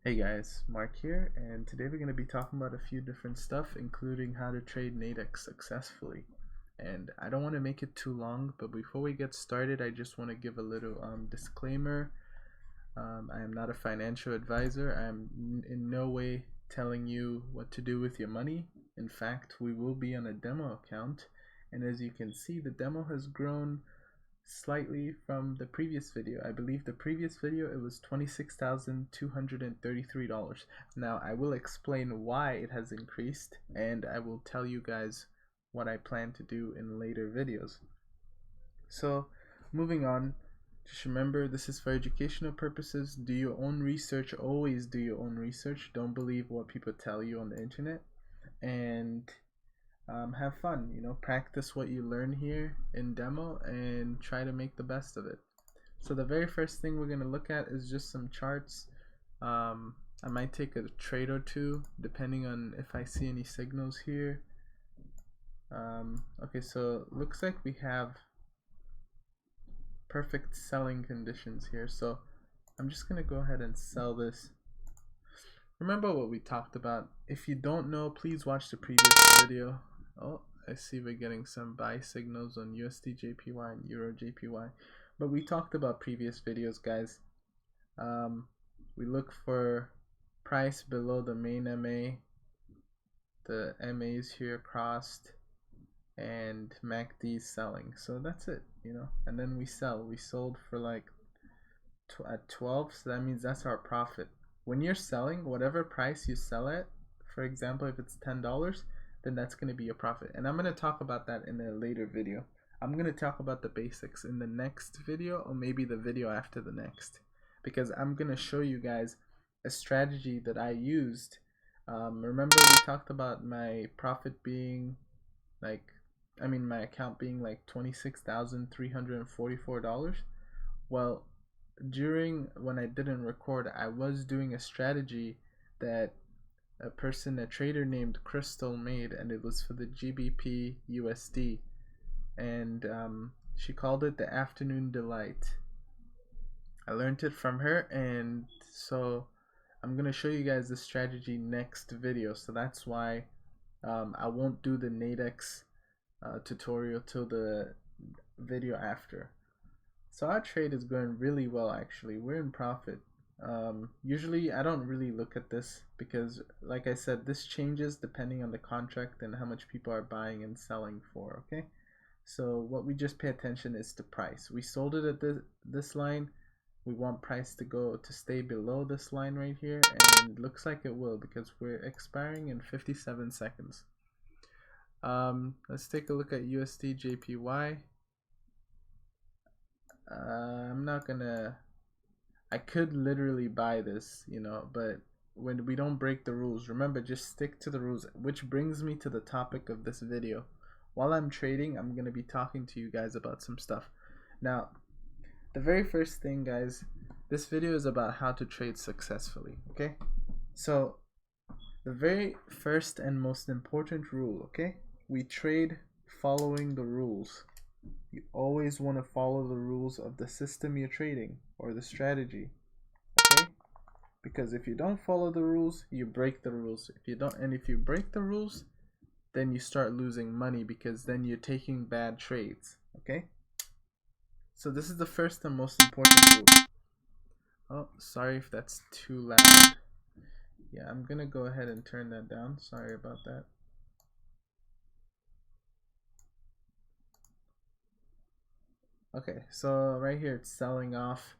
Hey guys, Mark here, and today we're going to be talking about a few different stuff, including how to trade NADEX successfully. And I don't want to make it too long, but before we get started, I just want to give a little disclaimer. I am not a financial advisor. I am in no way telling you what to do with your money. In fact, we will be on a demo account, and as you can see, the demo has grown slightly from the previous video. I believe the previous video it was $26,233. Now I will explain why it has increased, and I will tell you guys what I plan to do in later videos. So moving on, just remember this is for educational purposes. Do your own research. Always do your own research. Don't believe what people tell you on the internet, and have fun, practice what you learn here in demo and try to make the best of it. So the very first thing we're going to look at is just some charts. I might take a trade or two depending on if I see any signals here. Okay, so looks like we have perfect selling conditions here, so I'm just going to go ahead and sell this. Remember what we talked about. If you don't know, please watch the previous video. Oh, I see we're getting some buy signals on USD JPY and Euro JPY. But we talked about previous videos, guys. We look for price below the main MA. The MAs here crossed and MACD's selling. So that's it, And then we sell. We sold for like at 12, so that means that's our profit. When you're selling, whatever price you sell at, for example, if it's $10, then that's going to be your profit. And I'm going to talk about that in a later video. I'm going to talk about the basics in the next video, or maybe the video after the next, because I'm going to show you guys a strategy that I used. Remember we talked about my profit being my account being like $26,344. Well, during when I didn't record, I was doing a strategy that a trader named Crystal made, and it was for the GBP USD, and she called it the afternoon delight. I learned it from her, and so I'm gonna show you guys the strategy next video. So that's why I won't do the NADEX tutorial till the video after. So our trade is going really well, actually. We're in profit. Usually I don't really look at this because, like I said, this changes depending on the contract and how much people are buying and selling for, okay? So what we just pay attention is to price. We sold it at this line. We want price to stay below this line right here, and it looks like it will because we're expiring in 57 seconds. Let's take a look at USD JPY. I could literally buy this, but when we don't break the rules, remember, just stick to the rules, which brings me to the topic of this video. While I'm trading, I'm going to be talking to you guys about some stuff. Now, the very first thing, guys, this video is about how to trade successfully, okay? So, the very first and most important rule, okay? We trade following the rules. You always want to follow the rules of the system you're trading or the strategy, okay? Because if you don't follow the rules, you break the rules. If you break the rules, then you start losing money because then you're taking bad trades, okay? So this is the first and most important rule. Oh, sorry if that's too loud. Yeah, I'm gonna go ahead and turn that down. Sorry about that. Okay, so right here it's selling off.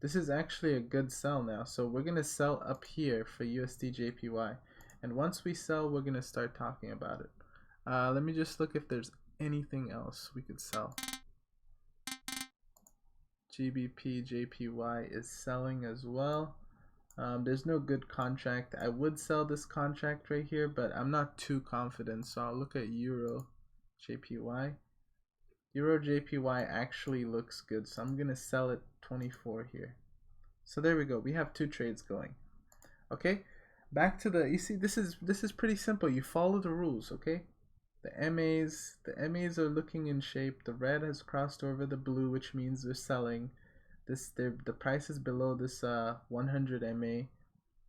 This is actually a good sell now. So we're gonna sell up here for USD JPY, and once we sell, we're gonna start talking about it. Let me just look if there's anything else we could sell. GBP JPY is selling as well. There's no good contract. I would sell this contract right here, but I'm not too confident, so I'll look at Euro JPY. Euro JPY actually looks good, so I'm gonna sell it 24 here. So there we go. We have two trades going. Okay, back to you see, this is pretty simple. You follow the rules, okay? The MAs are looking in shape. The red has crossed over the blue, which means they're selling. the price is below this 100 MA,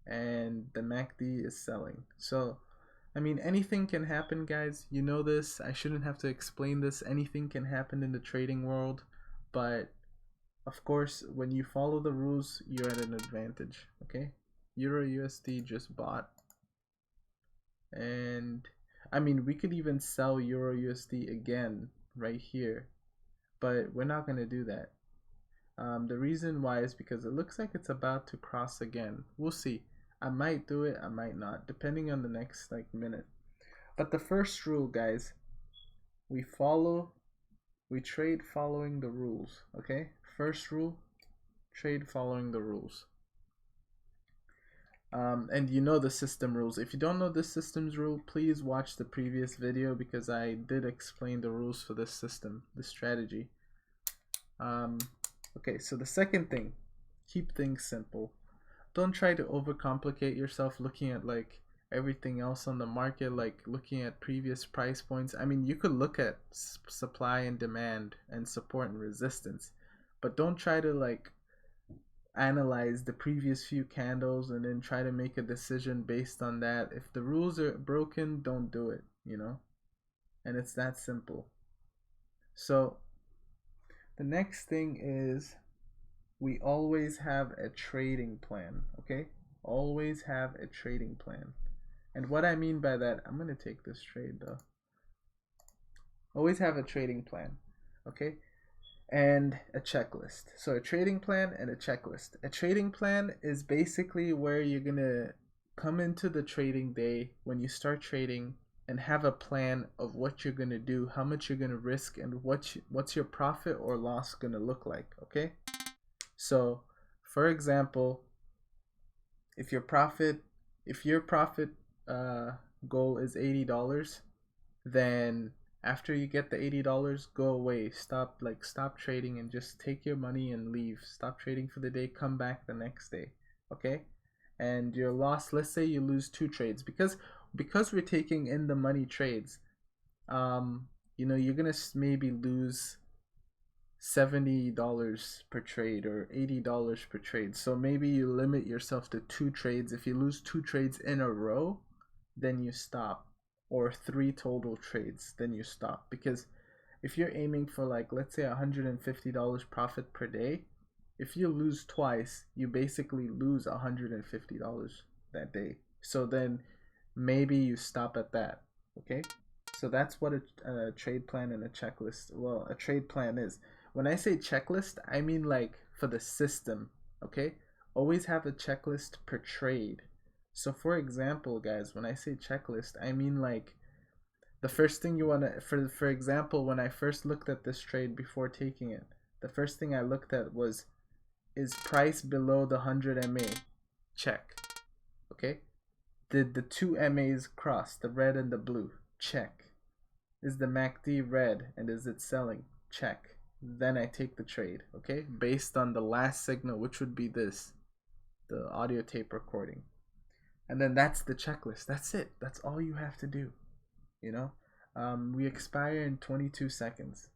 and the MACD is selling. So I mean, anything can happen, guys. You know this. I shouldn't have to explain this. Anything can happen in the trading world, but of course, when you follow the rules, you're at an advantage. Okay, Euro USD just bought, and I mean, we could even sell Euro USD again right here, but we're not gonna do that. The reason why is because it looks like it's about to cross again. We'll see. I might do it, I might not, depending on the next like minute. But the first rule, guys, we trade following the rules. Okay, first rule, trade following the rules. And you know the system rules. If you don't know this system's rule, please watch the previous video because I did explain the rules for this system, this strategy. Okay, so the second thing, keep things simple. Don't try to overcomplicate yourself looking at like everything else on the market, like looking at previous price points. I mean, you could look at supply and demand and support and resistance, but don't try to like analyze the previous few candles and then try to make a decision based on that. If the rules are broken, don't do it, you know? And it's that simple. So the next thing is we always have a trading plan, okay? Always have a trading plan. And what I mean by that, I'm going to take this trade though. Always have a trading plan, okay? And a checklist. So a trading plan and a checklist. A trading plan is basically where you're going to come into the trading day when you start trading and have a plan of what you're going to do, how much you're going to risk, and what's your profit or loss going to look like, okay? So, for example, if your profit goal is $80, then after you get the $80, go away. Stop trading and just take your money and leave. Stop trading for the day. Come back the next day, okay? And your loss, let's say you lose 2 trades because we're taking in the money trades. You know, you're gonna maybe lose $70 per trade or $80 per trade. So maybe you limit yourself to 2 trades. If you lose 2 trades in a row, then you stop. Or 3 total trades, then you stop. Because if you're aiming for like, let's say $150 profit per day, if you lose twice, you basically lose $150 that day. So then maybe you stop at that, okay? So that's what a trade plan and a checklist, well, a trade plan is. When I say checklist, I mean like for the system, okay? Always have a checklist per trade. So for example, guys, when I say checklist, I mean like the first thing you want to, for example, when I first looked at this trade before taking it, the first thing I looked at was, is price below the 100 MA? Check. Okay? Did the 2 MAs cross, the red and the blue? Check. Is the MACD red and is it selling? Check. Then I take the trade, okay? Based on the last signal, which would be this, the audio tape recording. And then that's the checklist. That's it. That's all you have to do, you know? We expire in 22 seconds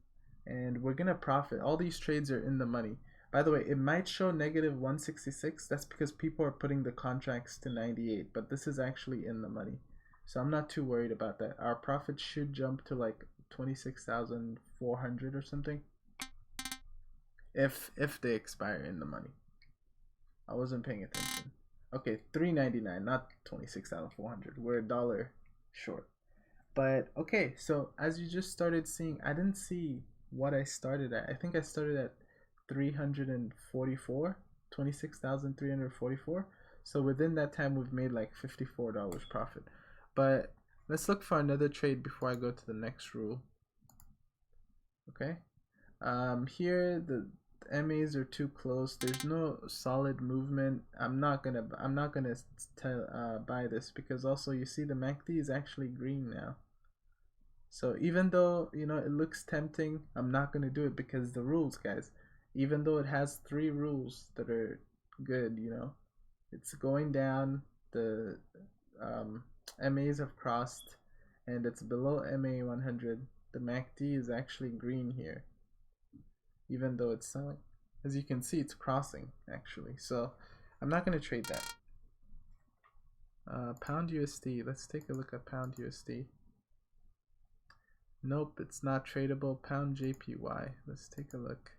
and we're gonna profit. All these trades are in the money. By the way, it might show negative 166. That's because people are putting the contracts to 98, but this is actually in the money. So I'm not too worried about that. Our profit should jump to like 26,400 or something if they expire in the money. I wasn't paying attention. Okay, 399, not 26,400. We're $1 short. But okay, so as you just started seeing, I didn't see what I started at. I think I started at 344, 26,344. So within that time, we've made like $54 profit. But let's look for another trade before I go to the next rule. Okay. Here the MAs are too close. There's no solid movement. I'm not gonna buy this because also you see the MACD is actually green now. So even though, you know, it looks tempting, I'm not gonna do it because the rules, guys. Even though it has 3 rules that are good, you know, it's going down. The MAs have crossed, and it's below MA 100. The MACD is actually green here, even though it's selling. As you can see, it's crossing actually. So I'm not going to trade that. Pound USD. Let's take a look at Pound USD. Nope, it's not tradable. Pound JPY. Let's take a look.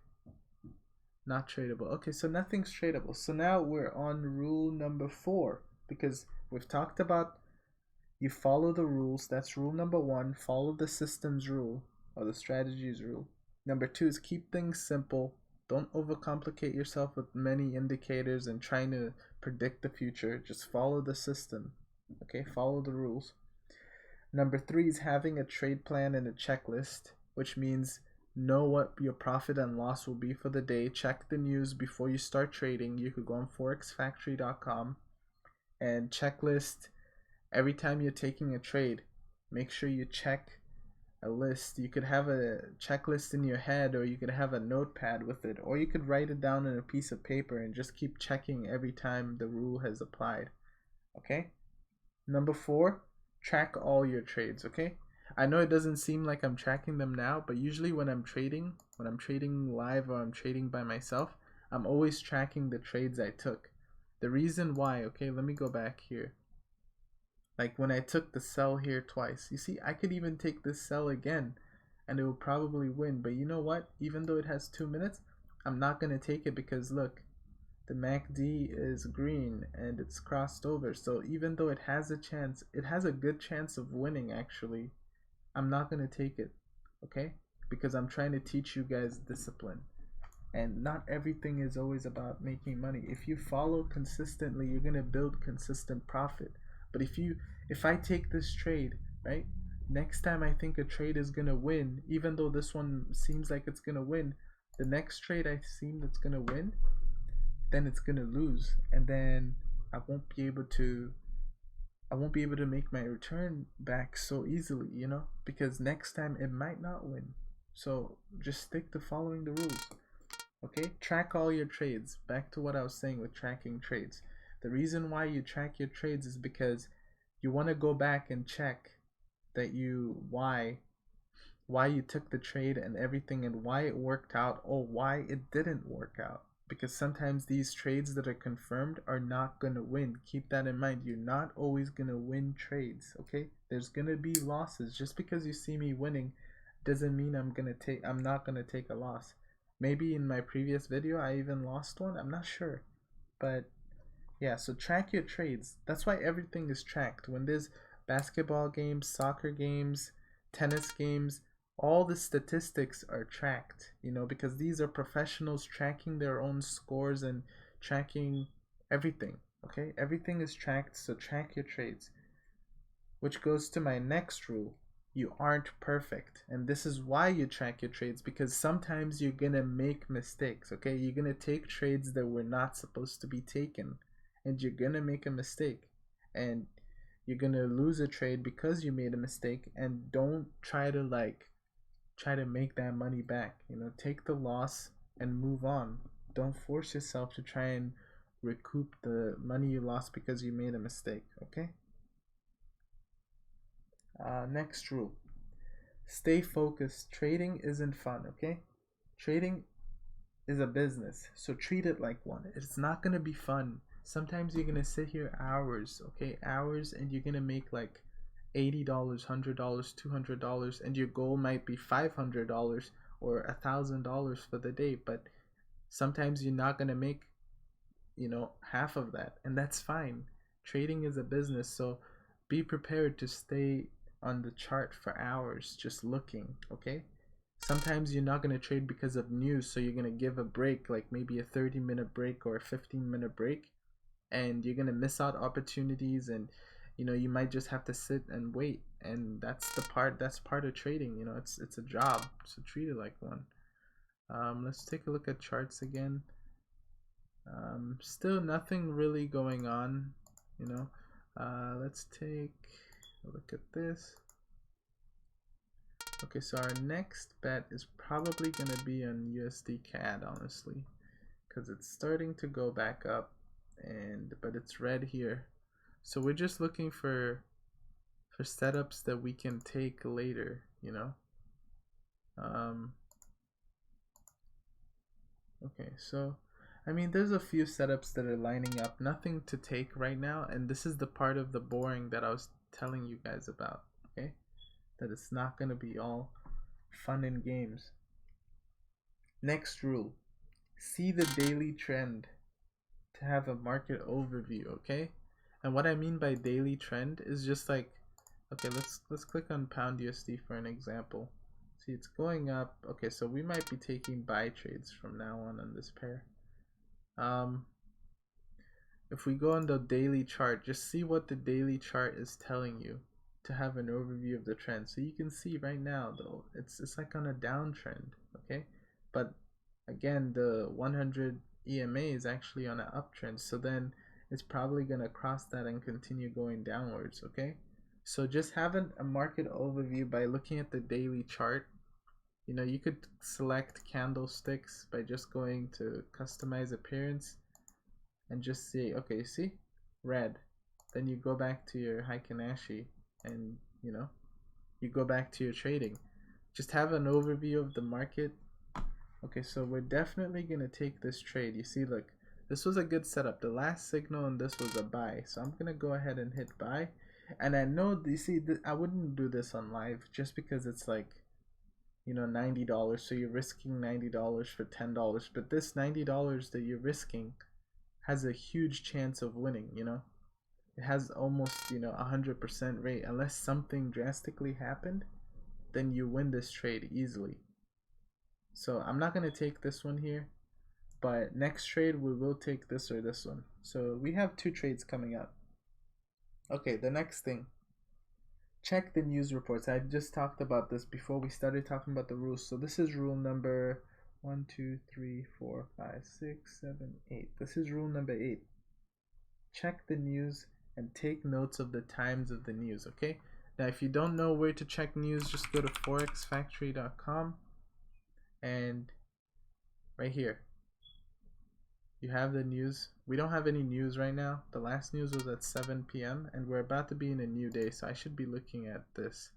Not tradable. Okay, so nothing's tradable. So now we're on rule number 4, because we've talked about you follow the rules. That's rule number 1. Follow the system's rule or the strategy's rule. Number 2 is keep things simple. Don't overcomplicate yourself with many indicators and trying to predict the future. Just follow the system. Okay, follow the rules. Number 3 is having a trade plan and a checklist, which means know what your profit and loss will be for the day. Check the news before you start trading. You could go on forexfactory.com and checklist every time you're taking a trade. Make sure you check a list. You could have a checklist in your head, or you could have a notepad with it, or you could write it down on a piece of paper and just keep checking every time the rule has applied. Okay? Number 4, track all your trades. Okay? I know it doesn't seem like I'm tracking them now, but usually when I'm trading live or I'm trading by myself, I'm always tracking the trades I took. The reason why, okay, let me go back here. Like when I took the sell here twice, you see, I could even take this sell again and it will probably win. But you know what? Even though it has 2 minutes, I'm not going to take it because look, the MACD is green and it's crossed over. So even though it has a chance, it has a good chance of winning actually, I'm not going to take it, okay? Because I'm trying to teach you guys discipline. And not everything is always about making money. If you follow consistently, you're going to build consistent profit. But if I take this trade, right? Next time I think a trade is going to win, even though this one seems like it's going to win, the next trade I see that's going to win, then it's going to lose. And then I won't be able to make my return back so easily, you know, because next time it might not win. So just stick to following the rules. Okay, track all your trades. Back to what I was saying with tracking trades. The reason why you track your trades is because you want to go back and check that why you took the trade and everything, and why it worked out or why it didn't work out. Because sometimes these trades that are confirmed are not going to win. Keep that in mind. You're not always going to win trades, okay? There's going to be losses. Just because you see me winning doesn't mean I'm not going to take a loss. Maybe in my previous video I even lost one. I'm not sure. But yeah, so track your trades. That's why everything is tracked. When there's basketball games, soccer games, tennis games, all the statistics are tracked, you know, because these are professionals tracking their own scores and tracking everything. Okay, everything is tracked, so track your trades. Which goes to my next rule. You aren't perfect, and this is why you track your trades, because sometimes you're gonna make mistakes. Okay, you're gonna take trades that were not supposed to be taken, and you're gonna make a mistake, and you're gonna lose a trade because you made a mistake. And don't try to make that money back. You know, take the loss and move on. Don't force yourself to try and recoup the money you lost because you made a mistake. Okay. Next rule, stay focused. Trading isn't fun, okay? Trading is a business, so treat it like one. It's not gonna be fun. Sometimes you're gonna sit here hours, okay? Hours, and you're gonna make like $80, $100, $200, and your goal might be $500 or $1,000 for the day. But sometimes you're not gonna make, you know, half of that, and that's fine. Trading is a business, so be prepared to stay on the chart for hours just looking, okay? Sometimes you're not going to trade because of news, so you're going to give a break, like maybe a 30-minute break or a 15-minute break, and you're going to miss out opportunities, and you know, you might just have to sit and wait. And that's part of trading, you know. It's a job, so treat it like one. Let's take a look at charts again. Still nothing really going on, you know. Let's take a look at this. Okay, so our next bet is probably going to be on USD CAD, honestly, because it's starting to go back up, but it's red here. So we're just looking for setups that we can take later, you know. Okay, so I mean, there's a few setups that are lining up, nothing to take right now, and this is the part of the boring that I was telling you guys about, okay? That it's not going to be all fun and games. Next rule, see the daily trend to have a market overview, okay? And what I mean by daily trend is just like, okay, let's click on pound USD for an example. See, it's going up. Okay, so we might be taking buy trades from now on this pair. If we go on the daily chart, just see what the daily chart is telling you to have an overview of the trend. So you can see right now though, it's like on a downtrend, okay? But again, the 100 EMA is actually on an uptrend, so then it's probably gonna cross that and continue going downwards, okay? So just having a market overview by looking at the daily chart. You know, you could select candlesticks by just going to customize appearance and just see, okay, see, red. Then you go back to your Heikin-Ashi and, you know, you go back to your trading. Just have an overview of the market. Okay, so we're definitely going to take this trade. You see, look, this was a good setup. The last signal on this was a buy. So I'm going to go ahead and hit buy. And I know, you see, I wouldn't do this on live just because it's like, you know, $90. So you're risking $90 for $10. But this $90 that you're risking has a huge chance of winning, you know? It has almost, you know, 100% rate. Unless something drastically happened, then you win this trade easily. So I'm not going to take this one here, but next trade we will take this or this one. So we have two trades coming up. Okay, the next thing, check the news reports. I just talked about this before we started talking about the rules. So this is rule number 1, 2, 3, 4, 5, 6, 7, 8. This is rule number 8. Check the news and take notes of the times of the news, okay? Now, if you don't know where to check news, just go to forexfactory.com and right here, you have the news. We don't have any news right now. The last news was at 7 p.m. and we're about to be in a new day, so I should be looking at this.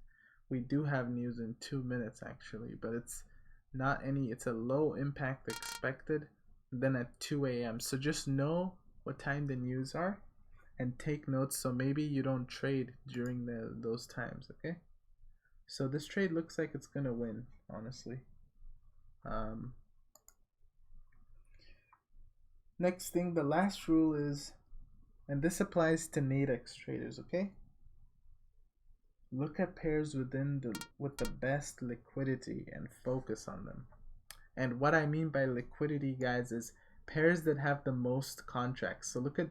We do have news in 2 minutes actually, but it's not any, it's a low impact expected, then at 2 a.m. So just know what time the news are and take notes so maybe you don't trade during those times, okay? So this trade looks like it's gonna win, honestly. Next thing, the last rule is, and this applies to NADEX traders, okay? Look at pairs with the best liquidity and focus on them. And what I mean by liquidity, guys, is pairs that have the most contracts. So look at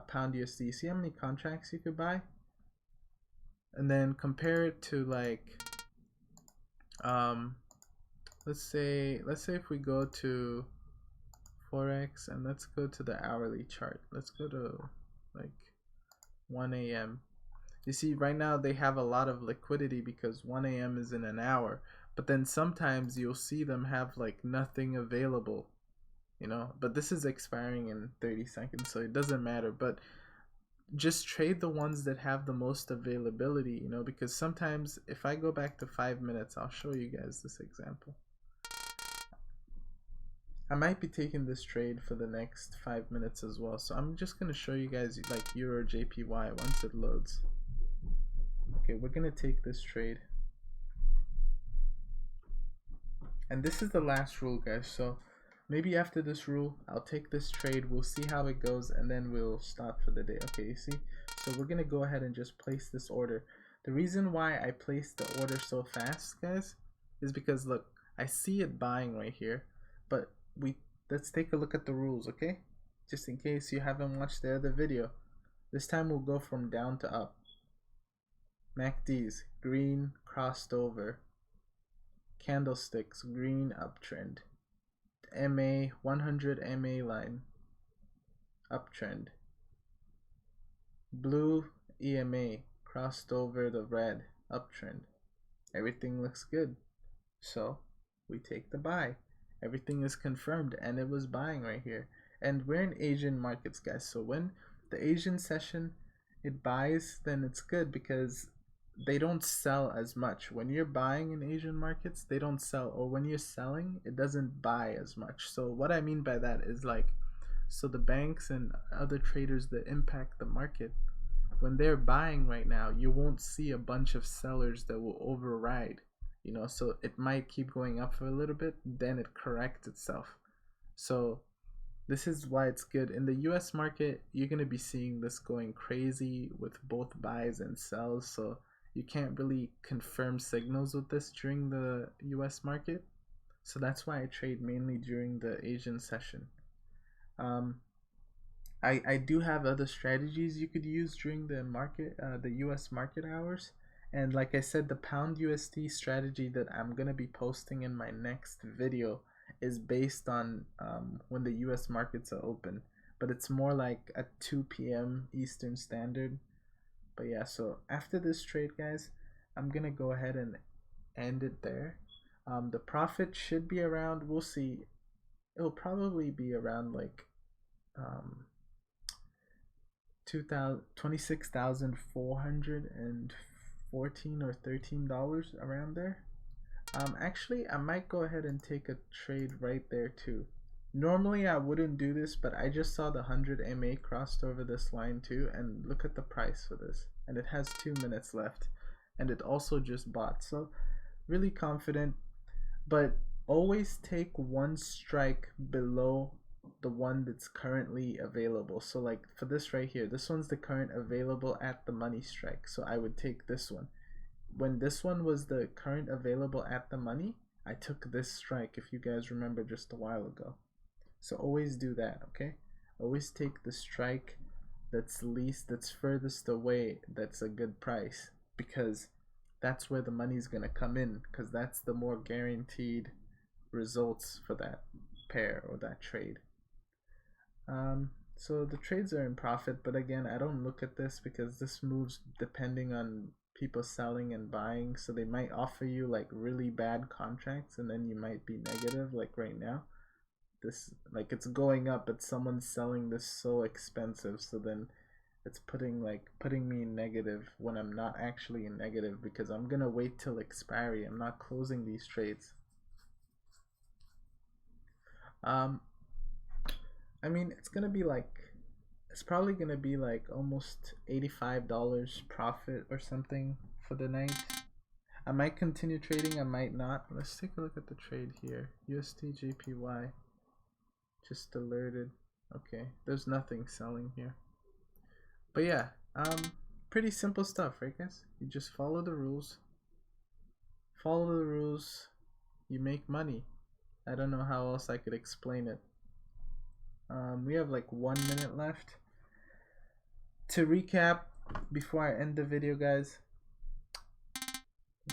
pound USD. See how many contracts you could buy? And then compare it to like, let's say if we go to Forex and let's go to the hourly chart. Let's go to like 1 a.m. You see, right now they have a lot of liquidity because 1 a.m. is in an hour. But then sometimes you'll see them have like nothing available, you know. But this is expiring in 30 seconds, so it doesn't matter. But just trade the ones that have the most availability, you know, because sometimes if I go back to 5 minutes, I'll show you guys this example. I might be taking this trade for the next 5 minutes as well. So I'm just going to show you guys like Euro JPY once it loads. Okay, we're going to take this trade. And this is the last rule, guys. So maybe after this rule, I'll take this trade. We'll see how it goes and then we'll stop for the day. Okay, you see? So we're going to go ahead and just place this order. The reason why I placed the order so fast, guys, is because look, I see it buying right here, but let's take a look at the rules, okay? Just in case you haven't watched the other video. This time we'll go from down to up. MACDs, green, crossed over. Candlesticks, green, uptrend. MA, 100 MA line, uptrend. Blue, EMA, crossed over the red, uptrend. Everything looks good. So we take the buy. Everything is confirmed and it was buying right here. And we're in Asian markets, guys. So when the Asian session it buys, then it's good because they don't sell as much. When you're buying in Asian markets, they don't sell, or when you're selling, it doesn't buy as much. So what I mean by that is like, so the banks and other traders that impact the market, when they're buying right now, you won't see a bunch of sellers that will override, you know, so it might keep going up for a little bit, then it corrects itself. So this is why it's good. In the US market, you're going to be seeing this going crazy with both buys and sells. So you can't really confirm signals with this during the US market. So that's why I trade mainly during the Asian session. I do have other strategies you could use during the market, the US market hours. And like I said, the pound USD strategy that I'm going to be posting in my next video is based on when the US markets are open. But it's more like at 2 p.m. Eastern Standard. But yeah, so after this trade, guys, I'm going to go ahead and end it there. The profit should be around, we'll see, it'll probably be around like 26,414 or $13 around there. Actually, I might go ahead and take a trade right there too. Normally I wouldn't do this, but I just saw the 100 MA crossed over this line too, and look at the price for this, and it has 2 minutes left, and it also just bought. So really confident, but always take one strike below the one that's currently available. So like for this right here, this one's the current available at the money strike, so I would take this one. When this one was the current available at the money, I took this strike, if you guys remember, just a while ago. So always do that, okay? Always take the strike that's least, that's furthest away, that's a good price, because that's where the money's gonna come in, because that's the more guaranteed results for that pair or that trade. So the trades are in profit, but again, I don't look at this because this moves depending on people selling and buying. So they might offer you like really bad contracts, and then you might be negative, like right now. This, like, it's going up, but someone's selling this so expensive, so then it's putting me in negative when I'm not actually in negative, because I'm gonna wait till expiry. I'm not closing these trades. I mean, it's probably gonna be like almost $85 profit or something for the night. I might continue trading, I might not. Let's take a look at the trade here. USD JPY just alerted. Okay, there's nothing selling here. But yeah, pretty simple stuff, right guys? You just follow the rules. Follow the rules, you make money. I don't know how else I could explain it. We have like 1 minute left. To recap, before I end the video, guys,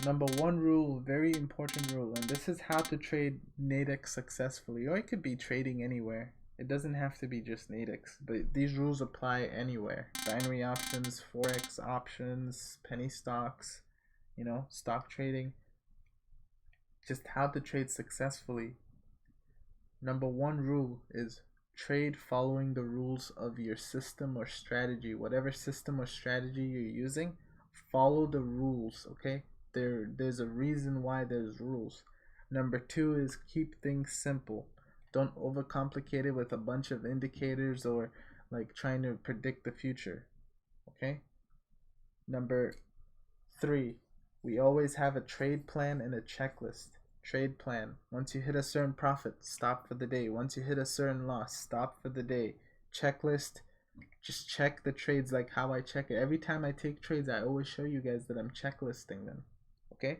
number one rule, very important rule, and this is how to trade NADEX successfully, or it could be trading anywhere. It doesn't have to be just NADEX, but these rules apply anywhere. Binary options, forex options, penny stocks, you know, stock trading. Just how to trade successfully. Number one rule is trade following the rules of your system or strategy. Whatever system or strategy you're using, follow the rules, okay? There's a reason why there's rules. Number two is keep things simple. Don't overcomplicate it with a bunch of indicators or like trying to predict the future, okay? Number three, we always have a trade plan and a checklist. Trade plan. Once you hit a certain profit, stop for the day. Once you hit a certain loss, stop for the day. Checklist, just check the trades like how I check it. Every time I take trades, I always show you guys that I'm checklisting them. Okay?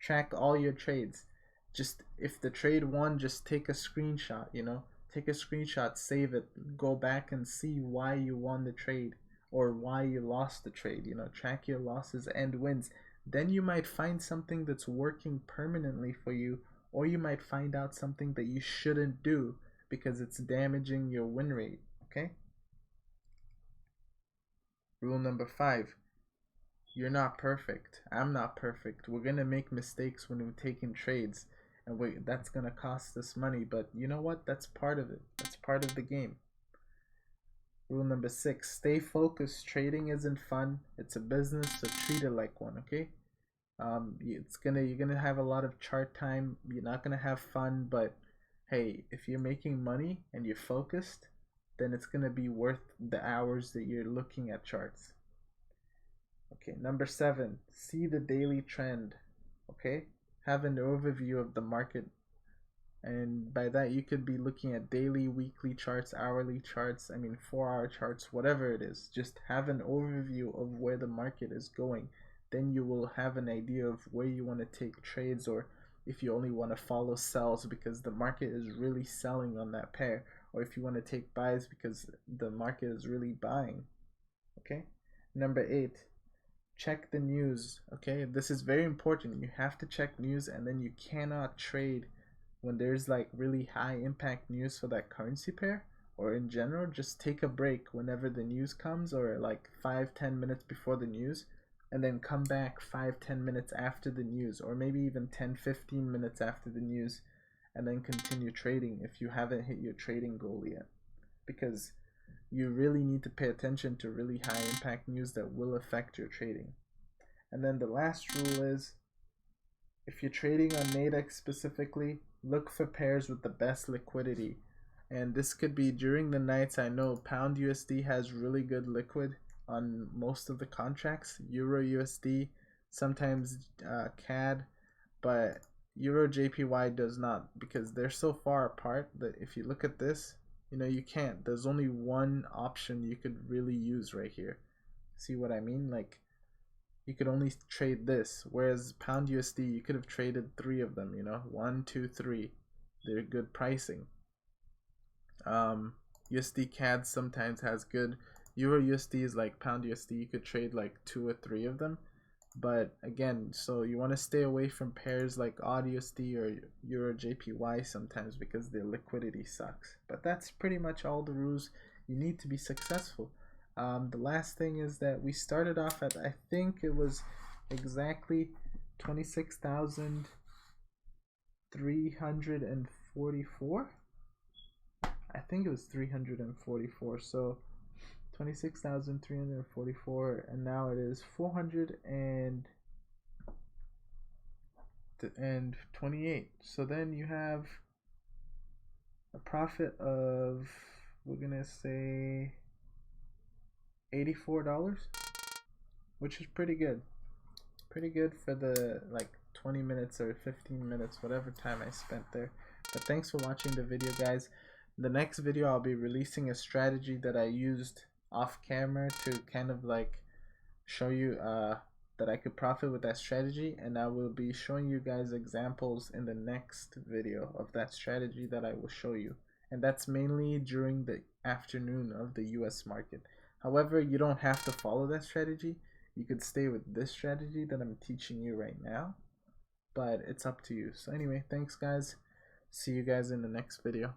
Track all your trades. Just if the trade won, just take a screenshot, you know? Take a screenshot, save it, go back and see why you won the trade or why you lost the trade, you know? Track your losses and wins. Then you might find something that's working permanently for you, or you might find out something that you shouldn't do because it's damaging your win rate, okay? Rule number 5, you're not perfect. I'm not perfect. We're gonna make mistakes when we're taking trades, and that's gonna cost us money, but you know what? That's part of it. That's part of the game. Rule number 6, stay focused. Trading isn't fun. It's a business, so treat it like one, okay? You're gonna have a lot of chart time. You're not gonna have fun, but hey, if you're making money and you're focused, then it's gonna be worth the hours that you're looking at charts. Okay, number 7, see the daily trend. Okay, have an overview of the market, and by that you could be looking at daily, weekly charts, hourly charts, 4-hour charts, whatever it is. Just have an overview of where the market is going. Then you will have an idea of where you want to take trades, or if you only want to follow sells because the market is really selling on that pair, or if you want to take buys because the market is really buying. Okay, number 8, check the news. Okay, this is very important. You have to check news, and then you cannot trade when there's like really high impact news for that currency pair, or in general. Just take a break whenever the news comes, or like 5-10 minutes before the news, and then come back 5-10 minutes after the news, or maybe even 10-15 minutes after the news, and then continue trading if you haven't hit your trading goal yet, because you really need to pay attention to really high impact news that will affect your trading. And then the last rule is, if you're trading on NADEX specifically, look for pairs with the best liquidity. And this could be during the nights. I know Pound USD has really good liquid on most of the contracts. Euro USD, sometimes CAD, but Euro JPY does not, because they're so far apart that if you look at this, you can't. There's only one option you could really use right here. See what I mean? Like, you could only trade this, whereas Pound USD, you could have traded 3 of them, 1, 2, 3. They're good pricing. USD CAD sometimes has good. Euro USD is like Pound USD, you could trade like 2 or 3 of them. But again, so you want to stay away from pairs like AUD USD or Euro JPY sometimes, because their liquidity sucks. But that's pretty much all the rules you need to be successful. The last thing is that we started off at, I think it was exactly 26,344. I think it was 344. So 26,344, and now it is 428. So then you have a profit of, we're gonna say, $84, which is pretty good. Pretty good for the like 20 minutes or 15 minutes, whatever time I spent there. But thanks for watching the video, guys. In the next video, I'll be releasing a strategy that I used off camera to kind of like show you that I could profit with that strategy, and I will be showing you guys examples in the next video of that strategy that I will show you, and that's mainly during the afternoon of the US market. However, you don't have to follow that strategy. You could stay with this strategy that I'm teaching you right now, but it's up to you. So anyway, thanks guys. See you guys in the next video.